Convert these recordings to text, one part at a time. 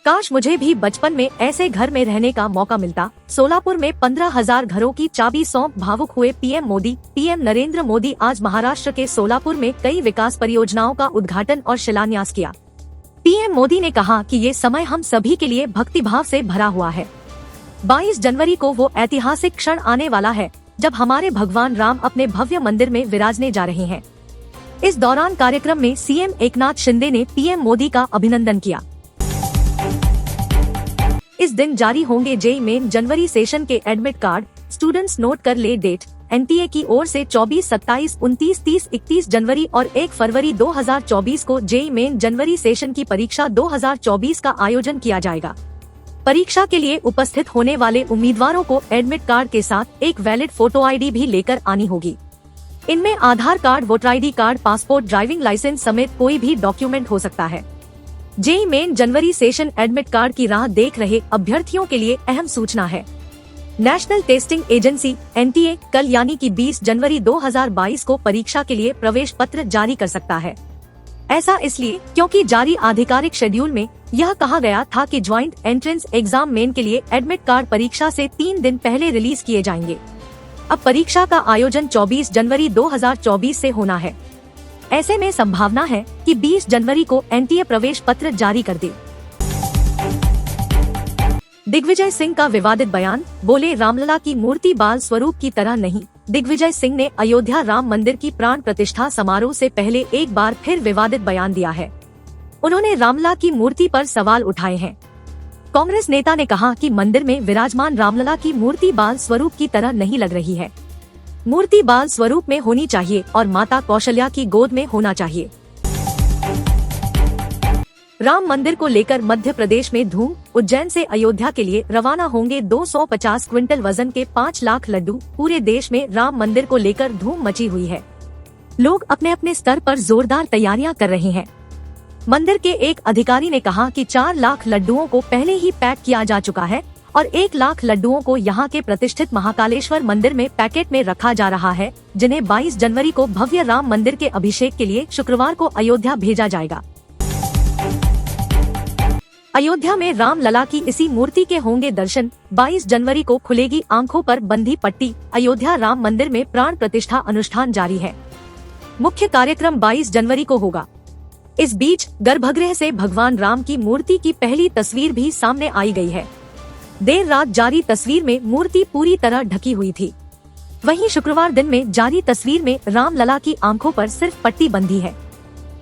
काश मुझे भी बचपन में ऐसे घर में रहने का मौका मिलता। सोलापुर में 15,000 घरों की चाबी सौंप भावुक हुए पीएम मोदी। पीएम नरेंद्र मोदी आज महाराष्ट्र के सोलापुर में कई विकास परियोजनाओं का उद्घाटन और शिलान्यास किया। पीएम मोदी ने कहा कि ये समय हम सभी के लिए भक्तिभाव से भरा हुआ है। 22 जनवरी को वो ऐतिहासिक क्षण आने वाला है जब हमारे भगवान राम अपने भव्य मंदिर में विराजने जा रहे हैं। इस दौरान कार्यक्रम में सीएम एकनाथ शिंदे ने पीएम मोदी का अभिनंदन किया। इस दिन जारी होंगे जेईई मेन जनवरी सेशन के एडमिट कार्ड। स्टूडेंट्स नोट कर ले डेट। एनटीए की ओर से 24, 27, 29, 30, 31 जनवरी और 1 फरवरी 2024 को जेईई मेन जनवरी सेशन की परीक्षा 2024 का आयोजन किया जाएगा। परीक्षा के लिए उपस्थित होने वाले उम्मीदवारों को एडमिट कार्ड के साथ एक वैलिड फोटो आईडी भी लेकर आनी होगी। इनमें Aadhaar card, voter ID card, passport, driving licence समेत कोई भी डॉक्यूमेंट हो सकता है। जेईई मेन जनवरी सेशन एडमिट कार्ड की राह देख रहे अभ्यर्थियों के लिए अहम सूचना है। नेशनल टेस्टिंग एजेंसी एनटीए कल यानी कि 20 जनवरी 2022 को परीक्षा के लिए प्रवेश पत्र जारी कर सकता है। ऐसा इसलिए क्योंकि जारी आधिकारिक शेड्यूल में यह कहा गया था कि ज्वाइंट एंट्रेंस एग्जाम मेन के लिए एडमिट कार्ड परीक्षा से 3 दिन पहले रिलीज किए जाएंगे। अब परीक्षा का आयोजन 24 जनवरी 2024 से होना है। ऐसे में संभावना है कि 20 जनवरी को एनटीए प्रवेश पत्र जारी कर दे। दिग्विजय सिंह का विवादित बयान। बोले, रामलला की मूर्ति बाल स्वरूप की तरह नहीं। दिग्विजय सिंह ने अयोध्या राम मंदिर की प्राण प्रतिष्ठा समारोह से पहले एक बार फिर विवादित बयान दिया है। उन्होंने रामलला की मूर्ति पर सवाल उठाए हैं। कांग्रेस नेता ने कहा कि मंदिर में विराजमान रामलला की मूर्ति बाल स्वरूप की तरह नहीं लग रही है। मूर्ति बाल स्वरूप में होनी चाहिए और माता कौशल्या की गोद में होना चाहिए। राम मंदिर को लेकर मध्य प्रदेश में धूम। उज्जैन से अयोध्या के लिए रवाना होंगे 250 क्विंटल वजन के 5 लाख लड्डू। पूरे देश में राम मंदिर को लेकर धूम मची हुई है। लोग अपने अपने स्तर पर जोरदार तैयारियां कर रहे हैं। मंदिर के एक अधिकारी ने कहा कि 4 लाख लड्डुओं को पहले ही पैक किया जा चुका है और 1 लाख लड्डुओं को यहाँ के प्रतिष्ठित महाकालेश्वर मंदिर में पैकेट में रखा जा रहा है, जिन्हें 22 जनवरी को भव्य राम मंदिर के अभिषेक के लिए शुक्रवार को अयोध्या भेजा जाएगा। अयोध्या में राम लला की इसी मूर्ति के होंगे दर्शन। 22 जनवरी को खुलेगी आंखों पर बंधी पट्टी। अयोध्या राम मंदिर में प्राण प्रतिष्ठा अनुष्ठान जारी है। मुख्य कार्यक्रम 22 जनवरी को होगा। इस बीच गर्भगृह से भगवान राम की मूर्ति की पहली तस्वीर भी सामने आई गई है। देर रात जारी तस्वीर में मूर्ति पूरी तरह ढकी हुई थी। वहीं शुक्रवार दिन में जारी तस्वीर में राम लला की आंखों पर सिर्फ पट्टी बंधी है।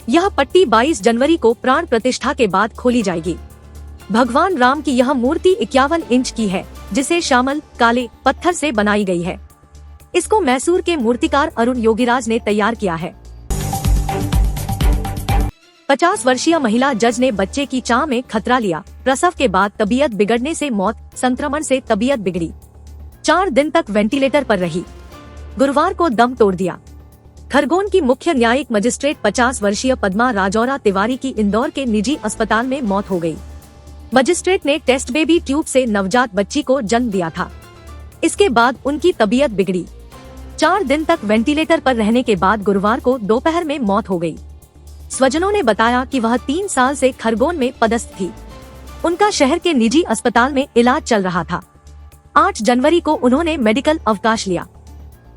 यह पट्टी 22 जनवरी को प्राण प्रतिष्ठा के बाद खोली जाएगी। भगवान राम की यह मूर्ति 51 इंच की है, जिसे श्यामल काले पत्थर से बनाई गई है। इसको मैसूर के मूर्तिकार अरुण योगीराज ने तैयार किया है। 50 वर्षीय महिला जज ने बच्चे की चाह में खतरा लिया। प्रसव के बाद तबीयत बिगड़ने से मौत। संक्रमण से तबीयत बिगड़ी। 4 दिन तक वेंटिलेटर पर रही। गुरुवार को दम तोड़ दिया। खरगोन की मुख्य न्यायिक मजिस्ट्रेट 50 वर्षीय पद्मा राजौरा तिवारी की इंदौर के निजी अस्पताल में मौत हो गई। मजिस्ट्रेट ने टेस्ट बेबी ट्यूब से नवजात बच्ची को जन्म दिया था। इसके बाद उनकी तबीयत बिगड़ी। 4 दिन तक वेंटिलेटर पर रहने के बाद गुरुवार को दोपहर में मौत हो गई। स्वजनों ने बताया कि वह 3 साल से खरगोन में पदस्थ थी। उनका शहर के निजी अस्पताल में इलाज चल रहा था। 8 जनवरी को उन्होंने मेडिकल अवकाश लिया।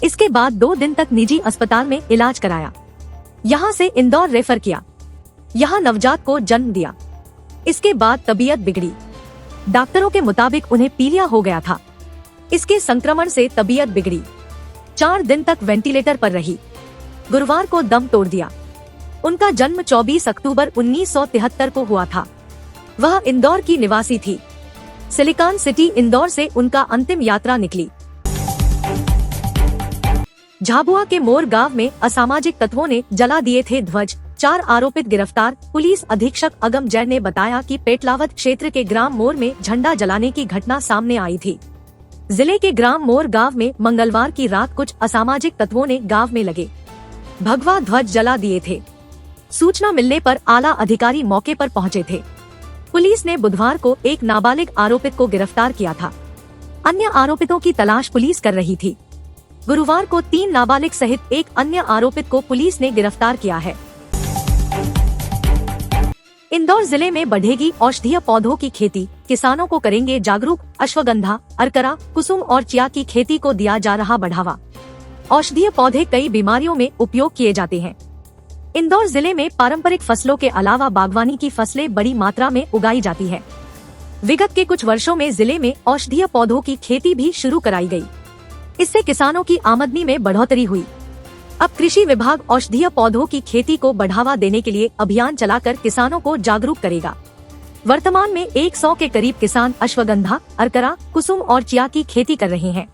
इसके बाद 2 दिन तक निजी अस्पताल में इलाज कराया। यहाँ से इंदौर रेफर किया। यहाँ नवजात को जन्म दिया। इसके बाद तबीयत बिगड़ी। डॉक्टरों के मुताबिक उन्हें पीलिया हो गया था। इसके संक्रमण से तबीयत बिगड़ी। 4 दिन तक वेंटिलेटर पर रही। गुरुवार को दम तोड़ दिया। उनका जन्म 24 अक्टूबर 1973 को हुआ था। वह इंदौर की निवासी थी। सिलिकॉन सिटी इंदौर से उनका अंतिम यात्रा निकली। झाबुआ के मोर गांव में असामाजिक तत्वों ने जला दिए थे ध्वज। 4 आरोपित गिरफ्तार। पुलिस अधीक्षक अगम जैन ने बताया कि पेटलावत क्षेत्र के ग्राम मोर में झंडा जलाने की घटना सामने आई थी। जिले के ग्राम मोर गांव में मंगलवार की रात कुछ असामाजिक तत्वों ने गांव में लगे भगवा ध्वज जला दिए थे। सूचना मिलने पर आला अधिकारी मौके पर पहुंचे थे। पुलिस ने बुधवार को एक नाबालिग आरोपित को गिरफ्तार किया था। अन्य आरोपितों की तलाश पुलिस कर रही थी। गुरुवार को 3 नाबालिग सहित एक अन्य आरोपित को पुलिस ने गिरफ्तार किया है। इंदौर जिले में बढ़ेगी औषधीय पौधों की खेती, किसानों को करेंगे जागरूक। अश्वगंधा, अर्करा, कुसुम और चिया की खेती को दिया जा रहा बढ़ावा। औषधीय पौधे कई बीमारियों में उपयोग किए जाते हैं। इंदौर जिले में पारंपरिक फसलों के अलावा बागवानी की फसलें बड़ी मात्रा में उगाई जाती है। विगत के कुछ वर्षों में जिले में औषधीय पौधों की खेती भी शुरू कराई गई। इससे किसानों की आमदनी में बढ़ोतरी हुई। अब कृषि विभाग औषधीय पौधों की खेती को बढ़ावा देने के लिए अभियान चलाकर किसानों को जागरूक करेगा। वर्तमान में 100 के करीब किसान अश्वगंधा, अर्करा, कुसुम और चिया की खेती कर रहे हैं।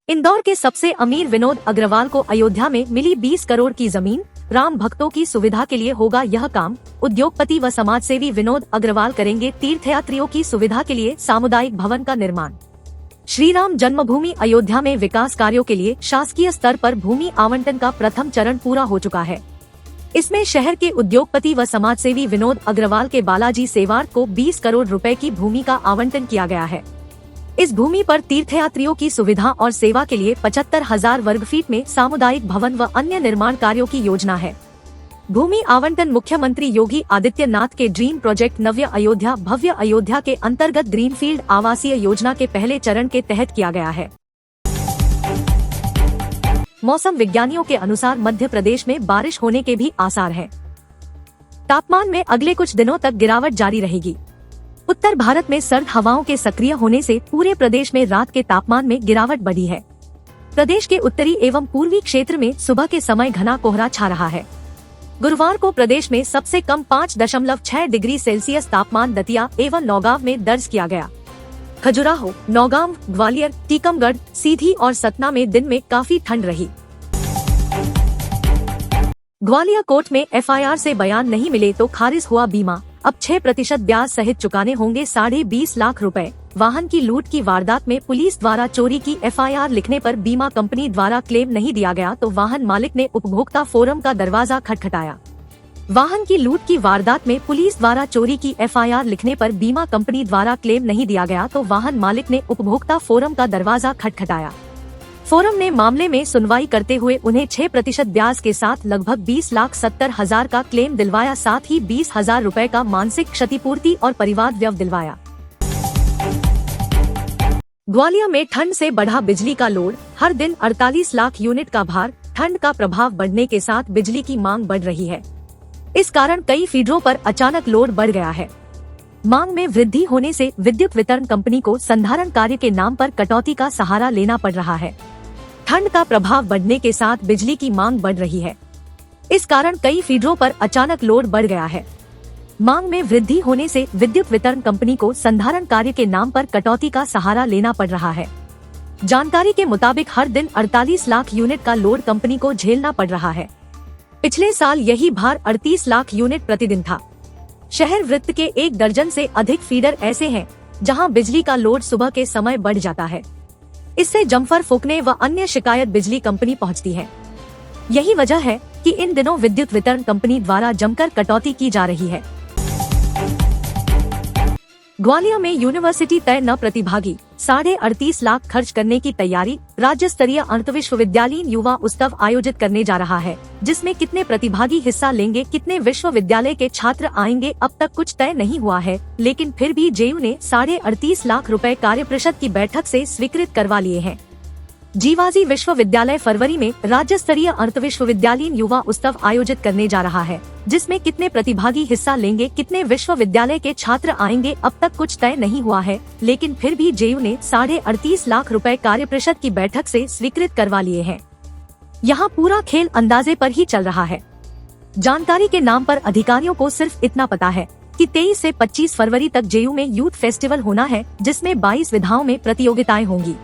इंदौर के सबसे अमीर विनोद अग्रवाल को अयोध्या में मिली 20 करोड़ की जमीन। राम भक्तों की सुविधा के लिए होगा यह काम। उद्योगपति व समाजसेवी विनोद अग्रवाल करेंगे तीर्थयात्रियों की सुविधा के लिए सामुदायिक भवन का निर्माण। श्री राम जन्मभूमि अयोध्या में विकास कार्यों के लिए शासकीय स्तर पर भूमि आवंटन का प्रथम चरण पूरा हो चुका है। इसमें शहर के उद्योगपति व समाजसेवी विनोद अग्रवाल के बालाजी सेवार्थ को 20 करोड़ रुपए की भूमि का आवंटन किया गया है। इस भूमि पर तीर्थयात्रियों की सुविधा और सेवा के लिए 75,000 वर्ग फीट में सामुदायिक भवन व अन्य निर्माण कार्यों की योजना है। भूमि आवंटन मुख्यमंत्री योगी आदित्यनाथ के ड्रीम प्रोजेक्ट नव्य अयोध्या भव्य अयोध्या के अंतर्गत ग्रीनफील्ड आवासीय योजना के पहले चरण के तहत किया गया है। मौसम विज्ञानियों के अनुसार मध्य प्रदेश में बारिश होने के भी आसार हैं। तापमान में अगले कुछ दिनों तक गिरावट जारी रहेगी। उत्तर भारत में सर्द हवाओं के सक्रिय होने से पूरे प्रदेश में रात के तापमान में गिरावट बढ़ी है। प्रदेश के उत्तरी एवं पूर्वी क्षेत्र में सुबह के समय घना कोहरा छा रहा है। गुरुवार को प्रदेश में सबसे कम 5.6 डिग्री सेल्सियस तापमान दतिया एवं नौगांव में दर्ज किया गया। खजुराहो, नौगांव, ग्वालियर, टीकमगढ़, सीधी और सतना में दिन में काफी ठंड रही। ग्वालियर कोर्ट में एफआईआर से बयान नहीं मिले तो खारिज हुआ बीमा। अब 6% ब्याज सहित चुकाने होंगे 20.5 लाख रुपए। वाहन की लूट की वारदात में पुलिस द्वारा चोरी की एफआईआर लिखने पर बीमा कंपनी द्वारा क्लेम नहीं दिया गया तो वाहन मालिक ने उपभोक्ता फोरम का दरवाजा खटखटाया। वाहन की लूट की वारदात में पुलिस द्वारा चोरी की एफआईआर लिखने पर बीमा कंपनी द्वारा क्लेम नहीं दिया गया तो वाहन मालिक ने उपभोक्ता फोरम का दरवाजा खटखटाया। फोरम ने मामले में सुनवाई करते हुए उन्हें 6% ब्याज के साथ लगभग 20,70,000 का क्लेम दिलवाया, साथ ही 20,000 रुपए का मानसिक क्षतिपूर्ति और परिवार व्यय दिलवाया। ग्वालियर में ठंड से बढ़ा बिजली का लोड, हर दिन 48 लाख यूनिट का भार। ठंड का प्रभाव बढ़ने के साथ बिजली की मांग बढ़ रही है। इस कारण कई फीडरों पर अचानक लोड बढ़ गया है। मांग में वृद्धि होने से विद्युत वितरण कंपनी को संधारण कार्य के नाम पर कटौती का सहारा लेना पड़ रहा है। ठंड का प्रभाव बढ़ने के साथ बिजली की मांग बढ़ रही है। इस कारण कई फीडरों पर अचानक लोड बढ़ गया है। मांग में वृद्धि होने से विद्युत वितरण कंपनी को संधारण कार्य के नाम पर कटौती का सहारा लेना पड़ रहा है। जानकारी के मुताबिक हर दिन 48 लाख यूनिट का लोड कंपनी को झेलना पड़ रहा है। पिछले साल यही भार 38 लाख यूनिट प्रतिदिन था। शहर वृत्त के 1 दर्जन से अधिक फीडर ऐसे हैं जहां बिजली का लोड सुबह के समय बढ़ जाता है। इससे जम्फर फूकने व अन्य शिकायत बिजली कंपनी पहुंचती है। यही वजह है कि इन दिनों विद्युत वितरण कंपनी द्वारा जमकर कटौती की जा रही है। ग्वालियर में यूनिवर्सिटी तय न प्रतिभागी, 38.5 लाख खर्च करने की तैयारी। राज्य स्तरीय अंतर्विश्वविद्यालयीन युवा उत्सव आयोजित करने जा रहा है, जिसमें कितने प्रतिभागी हिस्सा लेंगे, कितने विश्वविद्यालय के छात्र आएंगे, अब तक कुछ तय नहीं हुआ है। लेकिन फिर भी जेयू ने 38.5 लाख रुपए कार्यपरिषद की बैठक से स्वीकृत करवा लिए हैं। जीवाजी विश्वविद्यालय फरवरी में राज्य स्तरीय अंतर्विश्वविद्यालयीन युवा उत्सव आयोजित करने जा रहा है, जिसमें कितने प्रतिभागी हिस्सा लेंगे, कितने विश्वविद्यालय के छात्र आएंगे, अब तक कुछ तय नहीं हुआ है। लेकिन फिर भी जेयू ने 38.5 लाख रुपए कार्यपरिषद की बैठक से स्वीकृत करवा लिए हैं। यहाँ पूरा खेल अंदाजे पर ही चल रहा है। जानकारी के नाम पर अधिकारियों को सिर्फ इतना पता है कि 23 से 25 फरवरी तक जेयू में यूथ फेस्टिवल होना है, जिसमें 22 विधाओं में प्रतियोगिताएं होंगी।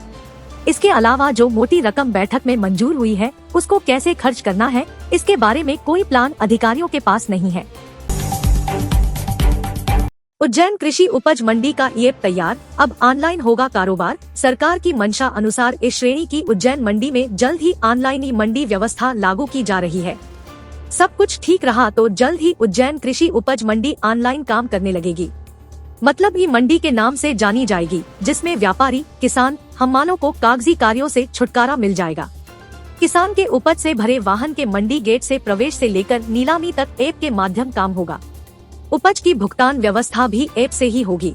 इसके अलावा जो मोटी रकम बैठक में मंजूर हुई है, उसको कैसे खर्च करना है, इसके बारे में कोई प्लान अधिकारियों के पास नहीं है। उज्जैन कृषि उपज मंडी का ऐप तैयार, अब ऑनलाइन होगा कारोबार। सरकार की मंशा अनुसार इस श्रेणी की उज्जैन मंडी में जल्द ही ऑनलाइन ही मंडी व्यवस्था लागू की जा रही है। सब कुछ ठीक रहा तो जल्द ही उज्जैन कृषि उपज मंडी ऑनलाइन काम करने लगेगी। मतलब ही मंडी के नाम से जानी जाएगी, जिसमें व्यापारी, किसान, हम्मालों को कागजी कार्यों से छुटकारा मिल जाएगा। किसान के उपज से भरे वाहन के मंडी गेट से प्रवेश से लेकर नीलामी तक ऐप के माध्यम काम होगा। उपज की भुगतान व्यवस्था भी ऐप से ही होगी।